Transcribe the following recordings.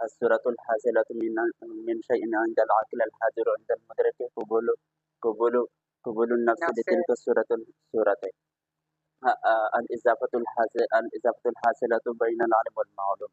السورة الحاصلة من شيء عند العقل الحاضر عند المدرك قبول النفس لتلك السورة الإضافة الحاصلة بين العالم والمعلوم.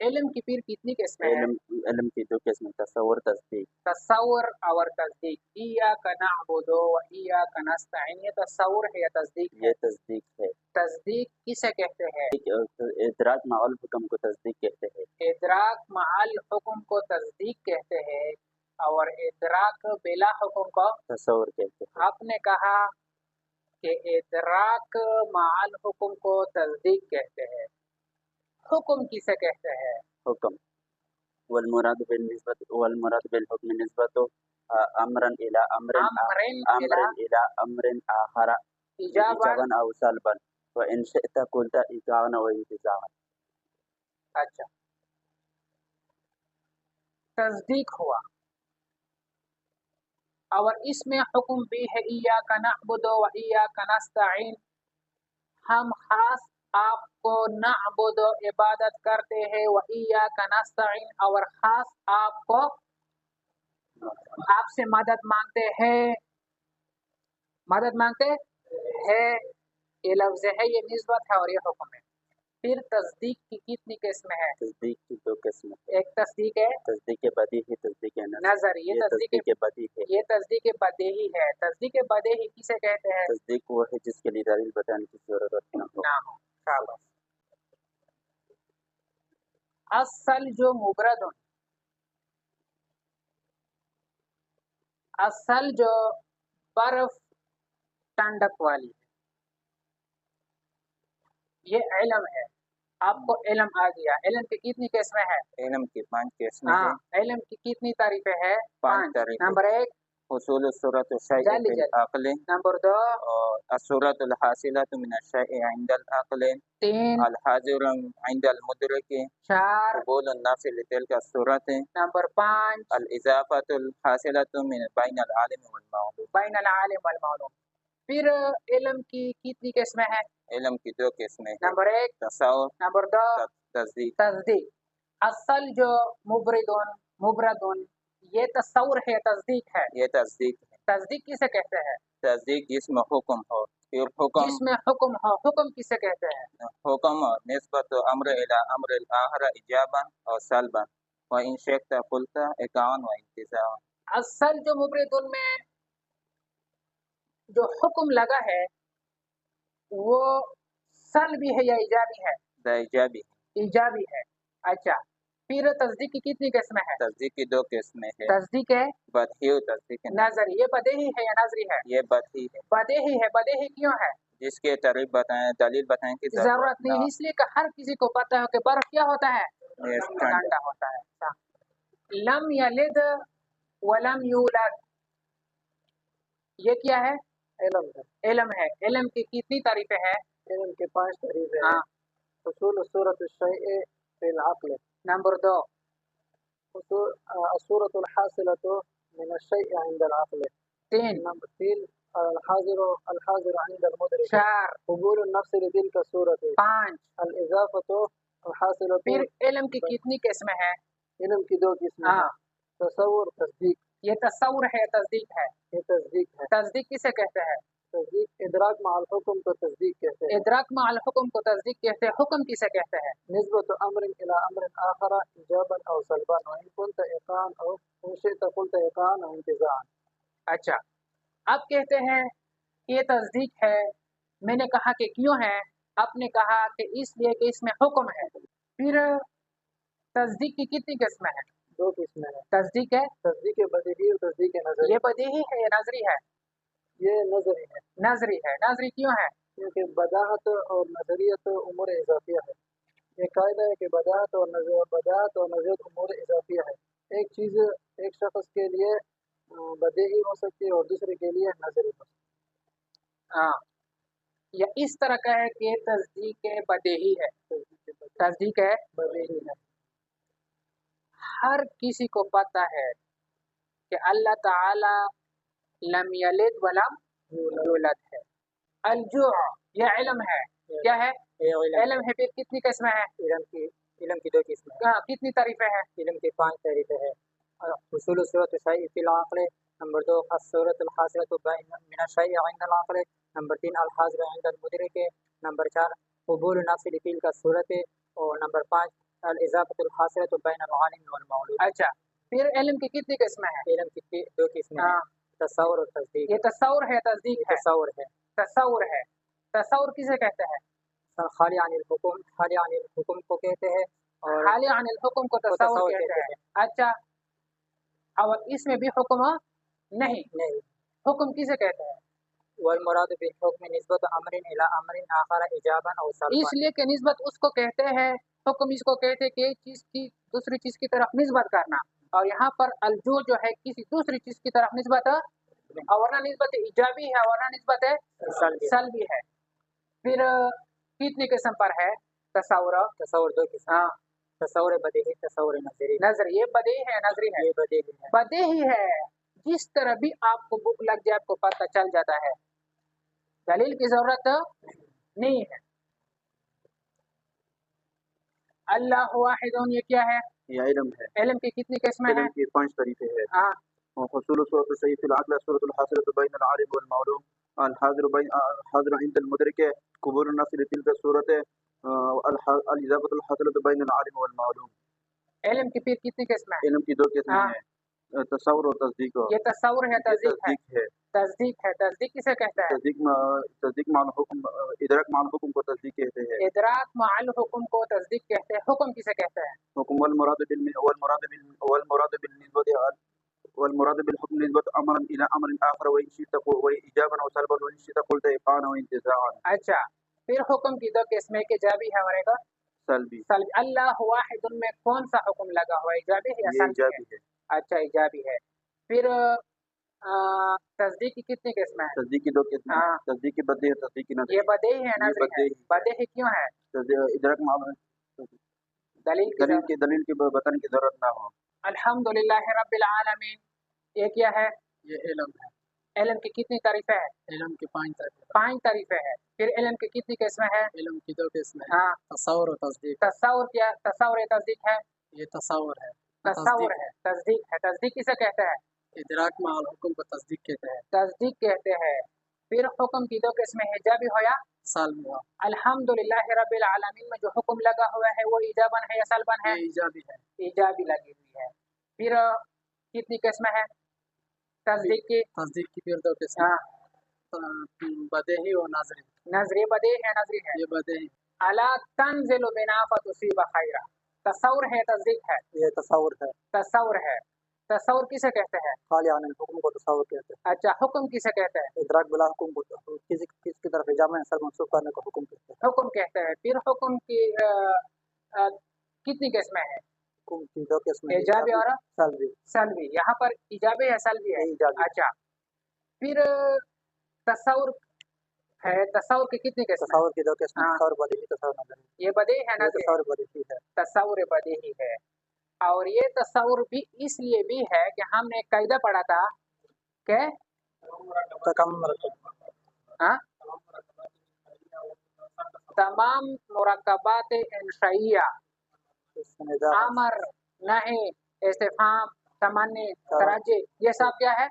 علم کی پھر کتنی قسمیں ہیں؟ علم کی 2 قسمیں، تصور تصدیق. تصور اور تصدیق. ایاک نعبد و ایاک نستعین، یہ تصور ہے یا تصدیق ہے؟ یہ تصدیق ہے. تصدیق کسے کہتے ہیں؟ ادراک مع الحکم کو تصدیق کہتے ہیں. ادراک مع الحکم کو تصدیق کہتے ہیں اور ادراک بلا حکم کو تصور کہتے ہیں. آپ نے کہا کہ ادراک مع الحکم کو تصدیق کہتے ہیں. حکم کسے کہتے ہیں؟ حکم والمراد بالحکم نسبت امرا الى امر آخر ایجابا او سلبا وان شئت قلت ایقاعا و انتزاعا. اچھا، تصدیق ہوا اور اس میں حکم بھی ہے ایاک نعبد و ایاک نستعین، ہم خاص آپ کو نعبد و عبادت کرتے ہیں و ایاک نستعین، اور خاص آپ کو آپ سے مدد مانگتے ہیں. یہ لفظ ہے، یہ نسبت ہے اور یہ حکم ہے. پھر تصدیق کی کتنی قسم ہے؟ تصدیق کی 2 قسمیں. ایک تصدیق ہے تصدیق بدیہی، تصدیق نظری. یہ تصدیق بدیہی ہے. یہ تصدیق بدیہی ہے. تصدیق بدیہی کسے کہتے ہیں؟ تصدیق وہ ہے جس کے لیے دلیل بتانے کی ضرورت نہ ہو. شاباش. الثلج مبرد، الثلج برف ٹھنڈک والی ہے. یہ علم ہے. آپ کو علم آ گیا. علم کی کتنی قسمیں ہیں؟ علم کی 5 قسمیں ہیں. علم کی کتنی تعریفیں ہیں؟ 5 تعریفیں. نمبر 1 حصول الصورة الشيء في العقل. نمبر 2 الصورة الحاصلة من الشيء عند العقل. 3 الحاضر عند المدرك. 4 قبول النفس لتلك الصورة. نمبر 5 الإضافة الحاصلة من بين العالم والمعلوم. بین العالم والمعلوم. پھر علم کی کتنی قسمیں ہیں؟ علم کی 2 قسمیں. نمبر 1 تصور. نمبر 2 تصدیق. اصل جو مبردن یہ تصور ہے، تصدیق ہے. یہ تصدیق ہے. تصدیق کسے کہتے ہیں؟ تصدیق جس میں حکم ہو. پھر حکم جس میں حکم ہو. حکم کسے کہتے ہیں؟ حکم نسبت امر الى امر الاخر ایجابا او سلبا وان شئت قلت ایقاعا و انتزاعا. اصل جو مبردن میں جو حکم لگا ہے وہ سلبی ہے یا ایجابی ہے؟ ایجابی ہے. اچھا، پھر تصدیق کی کتنی قسمیں ہیں؟ تصدیق کی 2 قسمیں ہیں. تصدیق ہے بدیہی و تصدیق نظری. یہ بدیہی ہے یا نظری ہے؟ یہ بدیہی ہے. بدیہی ہے. بدیہی کیوں ہے؟ جس کے تعریف بتائیں، دلیل بتائیں کی ضرورت نہیں. اس لیے کہ ہر کسی کو پتہ ہے کہ برف کیا ہوتا ہے؟ ٹھنڈا ہوتا ہے. لم یلد ولم یولد، یہ کیا ہے؟ علم ہے. علم کی کتنی تعریفیں ہیں؟ علم کے 5 تعریفیں ہیں. حصول صورت الشیء فی العقل. نمبر 2 الصورة الحاصلة من الشيء عند العقل. 3 نمبر 3 الحاضر عند المدرك. 4 قبول النفس لتلك الصورة. 5 الإضافة الحاصلة. پھر علم کی کتنی قسمیں ہیں؟ علم کی 2 قسمیں ہیں. تصور، تصدیق. یہ تصور ہے، تصدیق ہے. یہ تصدیق ہے. تصدیق کسے کہتے ہیں؟ تصدیق ادراک مع الحکم کو تصدیق کہتے ہیں. ادراک مع الحکم کو تصدیق کہتے ہیں. حکم کسے کہتے ہیں؟ نسبت امر الى امر آخر ایجابا او سلبا وان كنت ایقاعا او ان شئت قلت ایقاعا او انتزاعا. اچھا، اب کہتے ہیں یہ تصدیق ہے. میں نے کہا کہ کیوں ہے؟ آپ نے کہا کہ اس لیے کہ اس میں حکم ہے. پھر تصدیق کی کتنی قسمیں ہیں؟ 2 قسمیں ہیں. تصدیق ہے تصدیق بدیہی اور تصدیق نظری. یہ بدیہی ہے یا نظری ہے؟ یہ نظری ہے. نظری ہے. نظری کیوں ہے؟ کیونکہ بداہت اور نظریت امور اضافیہ ہے. یہ قاعدہ ہے کہ بداہت اور نظریت امور اضافیہ ہے. ایک چیز ایک شخص کے لیے بدیہی ہو سکتی ہے اور دوسرے کے لیے نظری ہو سکتی ہے. یا اس طرح کا ہے کہ تصدیق بدیہی ہے. تصدیق بدیہی ہے. ہر کسی کو پتہ ہے کہ اللہ تعالی لم یلد ولم یولد ہے. الجوع یہ علم ہے. کیا ہے؟ علم ہے. پھر کتنی قسمیں ہیں؟ علم کی 2 قسمیں ہیں. کتنی تعریفیں ہیں؟ علم کی 5 تعریفیں ہیں. حصول صورت الشیء فی العقل. نمبر 2 الصورت الحاصلة من الشیء عند العقل. نمبر 3 الحاضر عند المدرک. نمبر 4 قبول النفس لتلك الصورت. اور نمبر 5 الاضافة الحاصلة بین العالم والمعلوم. اچھا پھر علم کی کتنی قسمیں ہیں؟ علم کی 2 قسمیں ہیں. تصور اور تصدیق. یہ تصور ہے تصدیق ہے؟ تصور ہے. تصور ہے. تصور کسے کہتے ہیں؟ خالی عن الحکم. خالی عن الحکم کو کہتے ہیں اور خالی عن الحکم کو تصور کہتے ہیں. اچھا اور اس میں بھی حکم نہیں. حکم کسے کہتے ہیں؟ والمراد بالحکم نسبت امر الى امر آخر ایجابا او سلبا. اس لیے کہ نسبت اس کو کہتے ہیں. حکم اس کو کہتے ہیں کہ ایک چیز کی دوسری چیز کی طرف نسبت کرنا. اور یہاں پر الجو جو ہے کسی دوسری چیز کی طرف نسبت اور ورنہ نسبت ایجابی ہے ورنہ نسبت سلبی ہے. پھر کتنی قسم پر ہے تصور؟ تصور 2 قسم. تصور بدیہی، تصور نظری. نظری یہ بدیہی ہے نظری ہے؟ یہ بدیہی ہے. بدیہی ہے. جس طرح بھی آپ کو بھوک لگ جائے آپ کو پتہ چل جاتا ہے. دلیل کی ضرورت نہیں ہے. اللہ واحد یہ کیا ہے؟ یہ علم ہے. علم کی کتنی قسمیں ہیں؟ علم کی 5 طریقے ہیں. حصول صورت الشیء فی العقل. صورت الحاصلة بین العالم والمعلوم. الحاضر عند المدرک. قبول النفس لتلك الصورت. الاضافة الحاصلة بین العالم والمعلوم. علم کی پھر کتنی قسمیں ہیں؟ علم کی 2 قسمیں ہیں. تصور اور تصدیق. یہ تصور ہے تصدیق ہے؟ تصدیق ہے. تصدیق کسے کہتا ہے؟ تصدیق مع الحکم. ادراک مع الحکم کو تصدیق کہتے ہیں. ادراک مع الحکم کو تصدیق کہتے ہیں. حکم کسے کہتا ہے؟ حکم والمراد بالحکم نسبت امر الى امر آخر وان شئت ایجابا او سلبا وان شئت قلت ايقاعا وانتزاعا. اچھا پھر حکم کی 2 قسمیں کہ ایجابی ہے اور ایک سلبی. اللہ واحد میں کون سا حکم لگا ہوا ہے؟ ایجابی ہے یا سلبی ہے؟ اچھا ایجابی ہے. پھر تصدیق کی کتنی قسمیں ہیں؟ تصدیق کی 2 قسمیں ہیں. تصدیق کی بدیہی ہے، تصدیق کی نظری. یہ بدیہی ہے نظری ہے؟ بدیہی کیوں ہے؟ ادراک مع دلیل کی بتانے کی ضرورت نہ ہو. الحمدللہ رب العالمین. یہ کیا ہے؟ یہ علم ہے. علم کی کتنی تعریفیں ہیں؟ علم کی 5 تعریفیں. 5 تعریفیں ہیں. پھر علم کی کتنی قسمیں ہیں؟ علم کی 2 قسمیں ہیں. تصور اور تصدیق. تصور کیا؟ تصور تصدیق ہے؟ یہ تصور ہے. تصور ہے. تصدیق ہے. تصدیق کسے کہتے ہیں؟ ادراک مع الحکم کو تصدیق کہتے ہیں. تصدیق کہتے ہیں. پھر حکم کی 2 قسمیں ایجابی ہو یا سلبی ہو. الحمدللہ رب العالمین میں جو حکم لگا ہوا ہے وہ ایجابن ہے یا سلبن ہے؟ ایجابی ہے. ایجابی لگی ہوئی ہے. پھر کتنی قسمیں ہیں تصدیق کی؟ تصدیق کی پھر 2 قسمیں. بدیہی اور نظری. نظری بدیہی ہے نظری ہے؟ یہ بدیہی. الا تنزل بنا فتصیب خیرا. تصور ہے تصدیق ہے؟ یہ تصور ہے. تصور ہے. تصور کسے کہتے ہیں؟ خالی عن الحکم کو تصور کہتے ہیں. اچھا حکم کسے کہتے ہیں؟ ادراک بلا حکم کو کس کی طرف ایجاب اثر منسوخ کرنے کو حکم کہتے ہیں. حکم کہتے ہیں. پھر حکم کی کتنی قسمیں ہیں؟ حکم کی 2 قسمیں. ایجابی اور سلبی. سلبی. یہاں پر ایجابی ہے سلبی ہے؟ اچھا پھر تصور ہے. تصور کی کتنی قسمیں؟ تصور کی 2 قسمیں. تصور بدیہی، تصور نظری. یہ بدیہی ہے نظری؟ تصور بدیہی ہے. تصور بدیہی ہے. اور یہ تصور بھی اس لیے بھی ہے کہ ہم نے قاعدہ پڑھا تھا کہ تمام مرکبات انشائیہ امر، نہی، استفہام، تمنی، ترجی یہ سب کیا ہے؟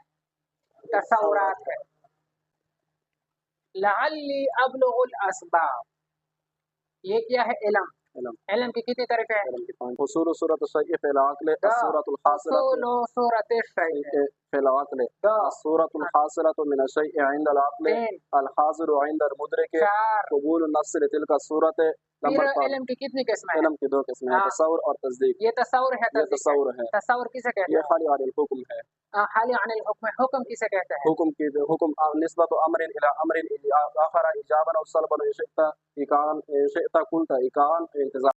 تصورات ہے. لعلی ابلغ الاسباب یہ کیا ہے؟ علم. علم کی کتنی طرف ہے؟ حصول صورت الشیء فی العقل. الصورت الحاصلة حصول صورت الشیء فی العقل. الصورت الحاصلة من الشیء عند العقل. الحاضر عند المدرک. قبول النفس لتلك الصورت. پھر علم کی کتنی قسمیں ہیں؟ علم کی 2 قسمیں ہیں. تصور اور تصدیق. یہ تصور ہے تصور ہے. تصور کسے کہتے ہیں؟ یہ خالی عن الحکم ہے. خالی عن الحکم. حکم کسے کہتے ہیں؟ حکم کی حکم نسبت امر الى امر آخر ایجابا او سلبا. شئت قلت ايقاعا انتزاعا.